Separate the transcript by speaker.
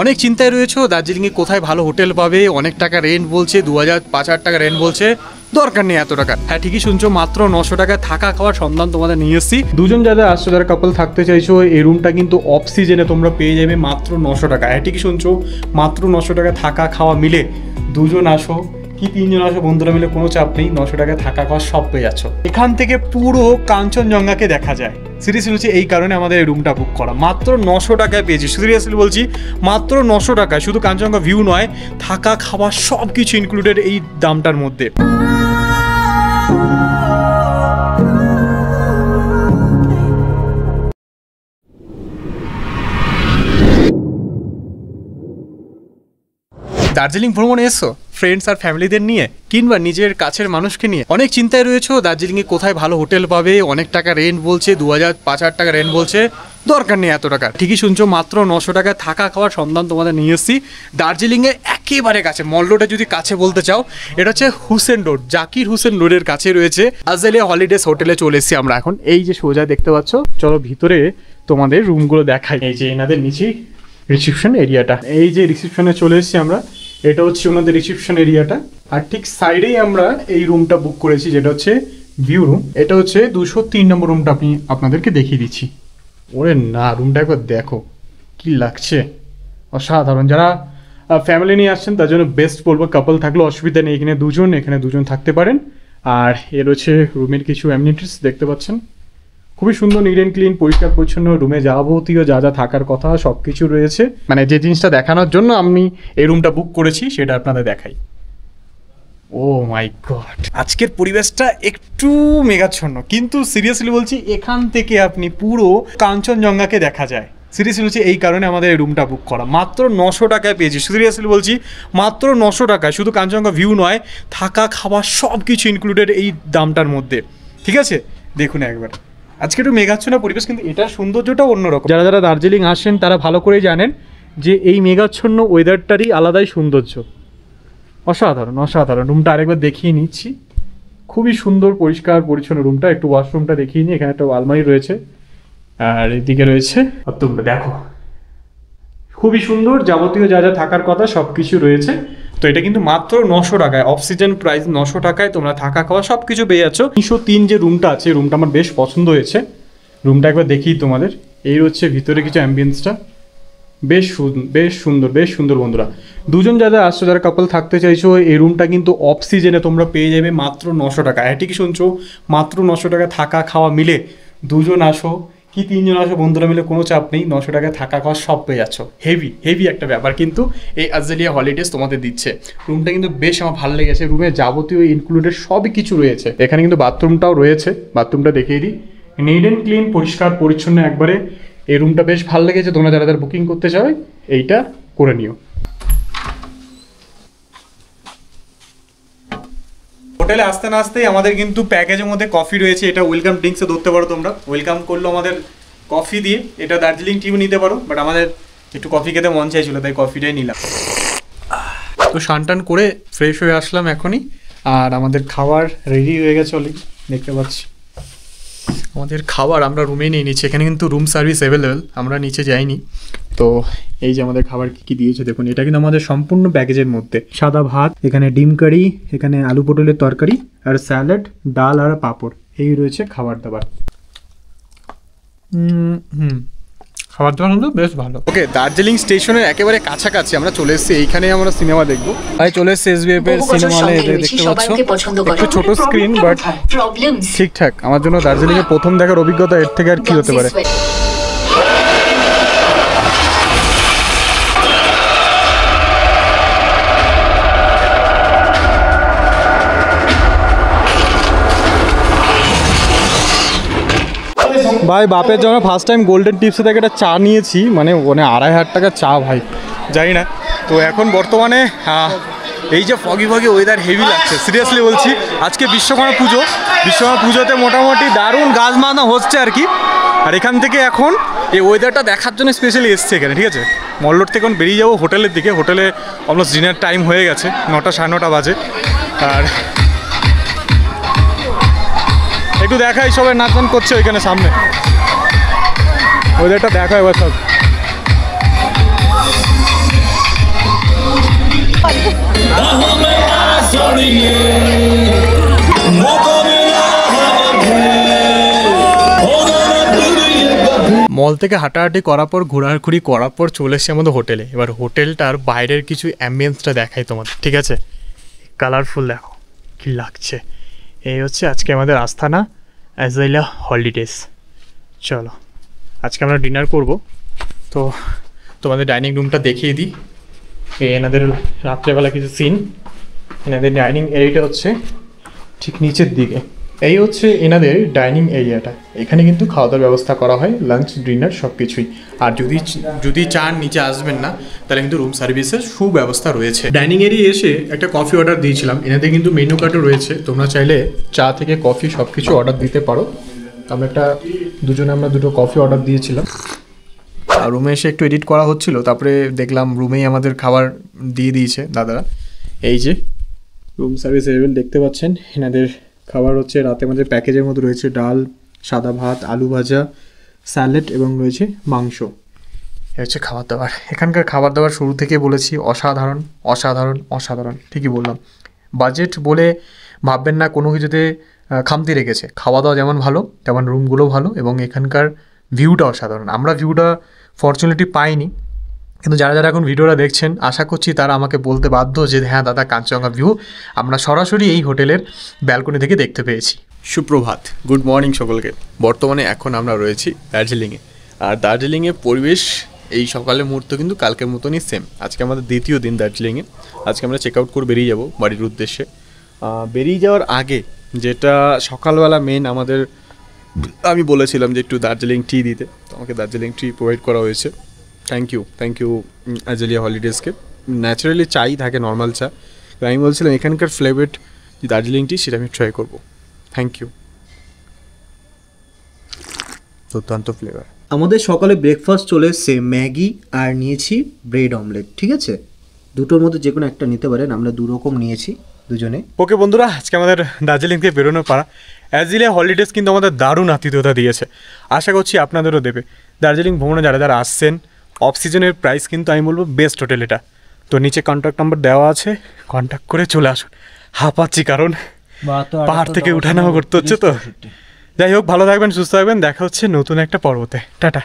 Speaker 1: অনেক চিন্তায় রয়েছে দার্জিলিংয়ে কোথায় ভালো হোটেল পাবে। অনেক টাকা রেন্ট বলছে, 2000-5000 টাকা রেন্ট বলছে। দরকার নেই এত টাকা। হ্যাঁ ঠিকই শুনছো, মাত্র 900 টাকায় থাকা খাওয়ার সন্ধান তোমাদের নিয়ে এসেছি। দুজন যারা আসছো, যারা কাপল থাকতে চাইছো, এই রুমটা কিন্তু অফ সিজনে তোমরা পেয়ে যাবে মাত্র 900 টাকা। হ্যাঁ ঠিকই শুনছো, মাত্র 900 টাকা থাকা খাওয়া মিলে। দুজন আসো কি তিনজন আসো, বন্ধুরা মিলে কোনো চাপ নেই, 900 টাকায় থাকা খাওয়া সব পেয়ে যাচ্ছ। এখান থেকে পুরো কাঞ্চনজঙ্ঘাকে দেখা যায়। সিরিয়াসলি বলছি, এই কারণে আমাদের এই রুমটা বুক করা। মাত্র 900 টাকায় পেয়েছি। সিরিয়াসলি বলছি, মাত্র 900 টাকায়। শুধু কাঞ্চনজঙ্ঘা ভিউ নয়, থাকা খাওয়া সব কিছু ইনক্লুডেড এই দামটার মধ্যে। দার্জিলিং ভ্রমণে এসো ফ্রেন্ডস আর ফ্যামিলিদের নিয়ে, কিংবা নিজের কাছের মানুষকে নিয়ে। অনেক চিন্তায় রয়েছে দার্জিলিংয়ে কোথায় ভালো হোটেল পাবে। অনেক টাকা রেন্ট বলছে, 2000-5000 টাকা রেন্ট বলছে। দরকার নেই এত টাকা। ঠিকই শুনছো, মাত্র 900 টাকায় থাকা খাওয়ার সন্ধান তোমাদের নিয়ে এসেছি। দার্জিলিংয়ের একেবারে কাছে, মল রোডে যদি কাছে বলতে চাও, এটা হচ্ছে হুসেন রোড, জাকির হুসেন রোডের কাছে রয়েছে আজেলিয়া হলিডেজ হোটেলে চলে এসেছি আমরা এখন। এই যে সোজা দেখতে পাচ্ছ, চলো ভিতরে তোমাদের রুমগুলো দেখাই। এই যে এনাদের নিচেই রিসেপশন এরিয়াটা, এই যে রিসেপশনে চলে এসেছি আমরা। এটা হচ্ছে ওনাদের রিসেপশন এরিয়াটা, আর ঠিক সাইডেই আমরা এই রুমটা বুক করেছি, যেটা হচ্ছে ভিউ রুম। এটা হচ্ছে 203 নম্বর রুমটা, আপনাদেরকে দেখিয়ে দিচ্ছি। ওরে না, রুমটা একবার দেখো কি লাগছে, অসাধারণ। যারা ফ্যামিলি নিয়ে আসছেন তার জন্য বেস্ট বলবো। কাপল থাকলে অসুবিধা নেই, এখানে দুজন থাকতে পারেন। আর এর হচ্ছে রুমের কিছু অ্যামিনিটিস দেখতে পাচ্ছেন, খুবই সুন্দর, নিট অ্যান্ড ক্লিন, পরিষ্কার পরিচ্ছন্ন। রুমে যাবতীয় যা যা থাকার কথা সব কিছু রয়েছে। মানে যে জিনিসটা দেখানোর জন্য আমি এই রুমটা বুক করেছি সেটা আপনাদের দেখাই। ও মাই গড, আজকের পরিবেশটা একটু মেঘাচ্ছন্ন, কিন্তু সিরিয়াসলি বলছি, এখান থেকে আপনি পুরো কাঞ্চনজঙ্ঘাকে দেখা যায়। সিরিয়াসলি বলছি, এই কারণে আমাদের এই রুমটা বুক করা। মাত্র 900 টাকায় পেয়েছি। সিরিয়াসলি বলছি, মাত্র 900 টাকায়। শুধু কাঞ্চনজঙ্ঘা ভিউ নয়, থাকা খাওয়া সব কিছু ইনক্লুডেড এই দামটার মধ্যে। ঠিক আছে, দেখুন একবার। আজকে একটু মেঘাচ্ছন্ন পরিবেশ, কিন্তু এটার সৌন্দর্যটাও অন্যরকম। যারা যারা দার্জিলিং আসেন তারা ভালো করেই জানেন যে এই মেঘাচ্ছন্ন ওয়েদারটারই আলাদাই সৌন্দর্য। অসাধারণ অসাধারণ। রুমটা আরেকবার দেখিয়ে নিচ্ছি, খুবই সুন্দর পরিষ্কার পরিচ্ছন্ন রুমটা। একটু ওয়াশরুমটা দেখিয়ে নিই। এখানে একটা আলমারি রয়েছে, আর এদিকে রয়েছে বাথরুমটা। দেখো খুবই সুন্দর, যাবতীয় যা যা থাকার কথা সব কিছু রয়েছে। তো এটা কিন্তু মাত্র 900 টাকায়, অফ সিজন প্রাইস 900 টাকায় তোমরা থাকা খাওয়া সব কিছু পেয়ে যাচ্ছ। 303 যে রুমটা আছে, রুমটা আমার বেশ পছন্দ হয়েছে। রুমটা একবার দেখি তোমাদের। এই হচ্ছে ভিতরে কিছু অ্যাম্বিয়েন্সটা, বেশ সুন্দর বন্ধুরা। দুজন যারা আসছো, যারা কাপল থাকতে চাইছো, এই রুমটা কিন্তু অফ সিজনে তোমরা পেয়ে যাবে মাত্র 900 টাকা। হ্যাঁ ঠিকই শুনছো, মাত্র 900 টাকা থাকা খাওয়া মিলে। দুজন আসো কি তিনজন আসো, বন্ধুরা মিলে কোনো চাপ নেই, 900 টাকায় থাকা খাওয়া সব পেয়ে যাচ্ছ। হেভি একটা ব্যাপার কিন্তু এই আজেলিয়া হলিডেজ তোমাদের দিচ্ছে। রুমটা কিন্তু বেশ আমার ভালো লেগেছে। রুমে যাবতীয় ইনক্লুডেড সবই কিছু রয়েছে। এখানে কিন্তু বাথরুমটাও রয়েছে, বাথরুমটা দেখিয়ে দিই। নিট অ্যান্ড ক্লিন, পরিষ্কার পরিচ্ছন্ন একবারে। এই রুমটা বেশ ভালো লেগেছে। তোমরা যারা যারা বুকিং করতে চাও এইটা করে নিও। হোটেলে আসতে না আসতেই আমাদের কিন্তু প্যাকেজের মধ্যে কফি রয়েছে। এটা ওয়েলকাম ড্রিঙ্কসে ধরতে পারো তোমরা। ওয়েলকাম করলো আমাদের কফি দিয়ে। এটা দার্জিলিং টিও নিতে পারো, বাট আমাদের একটু কফি খেতে মন চাইছিল, তাই কফিটাই নিলাম। তো স্নান করে ফ্রেশ হয়ে আসলাম এখনই, আর আমাদের খাবার রেডি হয়ে গেছে অলরেডি, দেখতে পাচ্ছি। আমাদের খাবার আমরা রুমেই নিয়ে নিচ্ছি। এখানে কিন্তু রুম সার্ভিস অ্যাভেলেবেল, আমরা নিচে যাইনি। তো এই যে আমাদের খাবার কী দিয়েছে দেখুন। এটা কিন্তু আমাদের সম্পূর্ণ প্যাকেজের মধ্যে। সাদা ভাত, এখানে ডিম কারি, এখানে আলু পটলের তরকারি, আর স্যালাড, ডাল আর পাঁপড়, এই রয়েছে খাবার দাবার। খাবার দাবার কিন্তু বেশ ভালো। ওকে, দার্জিলিং স্টেশনের একেবারে কাছাকাছি আমরা চলে এসেছি। এইখানে আমরা সিনেমা দেখবো। তাই চলে এসেছি SBF এর সিনেমা হলে। দেখতে পাচ্ছ একটু ছোট স্ক্রিন, বাট ঠিকঠাক। আমার জন্য দার্জিলিং এর প্রথম দেখার অভিজ্ঞতা এর থেকে আর কি হতে পারে। ভাই বাপের জন্য ফার্স্ট টাইম গোল্ডেন টিপসে থেকে একটা চা নিয়েছি, মানে 2500 টাকা চা ভাই, জানি না। তো এখন বর্তমানে এই যে ফগি ওয়েদার হেভি লাগছে। সিরিয়াসলি বলছি, আজকে বিশ্বকর্মা পুজোতে মোটামুটি দারুণ গাছ বাঁধা হচ্ছে আর কি। আর এখান থেকে এখন এই ওয়েদারটা দেখার জন্য স্পেশালি এসছে এখানে। ঠিক আছে, মল রোড থেকে এখন বেরিয়ে যাবো হোটেলের দিকে। হোটেলে অলমোস্ট ডিনার টাইম হয়ে গেছে, 9টা 9:30 বাজে। আর একটু দেখাই, সবাই নাচ গান করছে ওইখানে সামনে। ওয়েদারটা দেখা এবার সব থেকে হাঁটাহাঁটি করার পর ঘোরাঘুরি করার পর চলে এসেছি আমাদের হোটেলে। এবার হোটেলটার বাইরের কিছু অ্যাম্বিয়েন্সটা দেখাই তোমাদের, ঠিক আছে? কালারফুল দেখো কী লাগছে। এই হচ্ছে আজকে আমাদের আস্থানা অ্যাজাইলা হলিডেজ। চলো আজকে আমরা ডিনার করব, তো তোমাদের ডাইনিং রুমটা দেখিয়ে দিই। এনাদের রাত্রেবেলা কিছু সিন। এনাদের ডাইনিং এরিয়াটা হচ্ছে ঠিক নিচের দিকে। এই হচ্ছে এনাদের ডাইনিং এরিয়াটা। এখানে কিন্তু খাওয়া দাওয়ার ব্যবস্থা করা হয়, লাঞ্চ ডিনার সব কিছুই। আর যদি চান নিচে আসবেন না, তাহলে কিন্তু রুম সার্ভিসের সুব্যবস্থা রয়েছে। ডাইনিং এরিয়া এসে একটা কফি অর্ডার দিয়েছিলাম। এনাদের কিন্তু মেনু কার্ডও রয়েছে, তোমরা চাইলে চা থেকে কফি সব কিছু অর্ডার দিতে পারো। আমরা দুটো কফি অর্ডার দিয়েছিলাম। আর রুমে এসে একটু এডিট করা হচ্ছিল, তারপরে দেখলাম রুমেই আমাদের খাবার দিয়ে দিয়েছে দাদারা। এই যে রুম সার্ভিস অ্যাভেলেবল দেখতে পাচ্ছেন। এনাদের খাবার হচ্ছে রাতে আমাদের প্যাকেজের মধ্যে রয়েছে ডাল, সাদা ভাত, আলু ভাজা, স্যালাড এবং রয়েছে মাংস। এ হচ্ছে খাবার দাবার। এখানকার খাবার দাবার শুরু থেকে বলেছি অসাধারণ অসাধারণ অসাধারণ, ঠিকই বললাম। বাজেট বলে ভাববেন না কোনো কিছুতে খামতি রেখেছে। খাওয়া দাওয়া যেমন ভালো তেমন রুমগুলো ভালো, এবং এখানকার ভিউটা অসাধারণ। আমরা ভিউটা ফর্চুনেটলি পাইনি, কিন্তু যারা যারা এখন ভিডিওটা দেখছেন আশা করছি তারা আমাকে বলতে বাধ্য যে হ্যাঁ দাদা, কাঞ্চনজঙ্ঘা ভিউ আমরা সরাসরি এই হোটেলের ব্যালকনি থেকে দেখতে পেয়েছি। সুপ্রভাত, গুড মর্নিং সকলকে। বর্তমানে এখন আমরা রয়েছি দার্জিলিংয়ে। আর দার্জিলিংয়ের পরিবেশ এই সকালের মুহূর্ত কিন্তু কালকের মতনই সেম। আজকে আমাদের দ্বিতীয় দিন দার্জিলিংয়ে। আজকে আমরা চেক আউট করে বেরিয়ে যাব বাড়ির উদ্দেশ্যে। বেরিয়ে যাওয়ার আগে যেটা সকালবেলা মেন আমাদের, আমি বলেছিলাম যে একটু দার্জিলিং টি দিতে, তো আমাকে দার্জিলিং টি প্রোভাইড করা হয়েছে। থ্যাংক ইউ অ্যাজাইলা হলিডেজকে। ন্যাচারালি চাই থাকে, নর্মাল চা। তো আমি বলছিলাম এখানকার ফ্লেভারড যে দার্জিলিং টি, সেটা আমি ট্রাই করবো। থ্যাংক ইউ, দুর্দান্ত ফ্লেভার।
Speaker 2: আমাদের সকালে ব্রেকফাস্ট চলে এসছে ম্যাগি আর নিয়েছি ব্রেড অমলেট, ঠিক আছে? দুটোর মধ্যে যে কোনো একটা নিতে পারেন, আমরা দুরকম নিয়েছি দুজনে।
Speaker 1: ওকে বন্ধুরা, আজকে আমাদের দার্জিলিং থেকে বেরোনোর পাড়া। অ্যাজাইলা হলিডেজ কিন্তু আমাদের দারুণ আতিথ্যতা দিয়েছে, আশা করছি আপনাদেরও দেবে। দার্জিলিং ভ্রমণে যারা যারা আসছেন, অফ সিজনের প্রাইস কিন্তু আমি বলবো বেস্ট হোটেল এটা। তো নিচে কন্ট্যাক্ট নাম্বার দেওয়া আছে, কন্ট্যাক্ট করে চলে আসুন। হাঁপাচ্ছি কারণ পাহাড় থেকে উঠানামা করতে হচ্ছে। তো যাই হোক, ভালো থাকবেন, সুস্থ থাকবেন, দেখা হচ্ছে নতুন একটা পর্বতে। টাটা।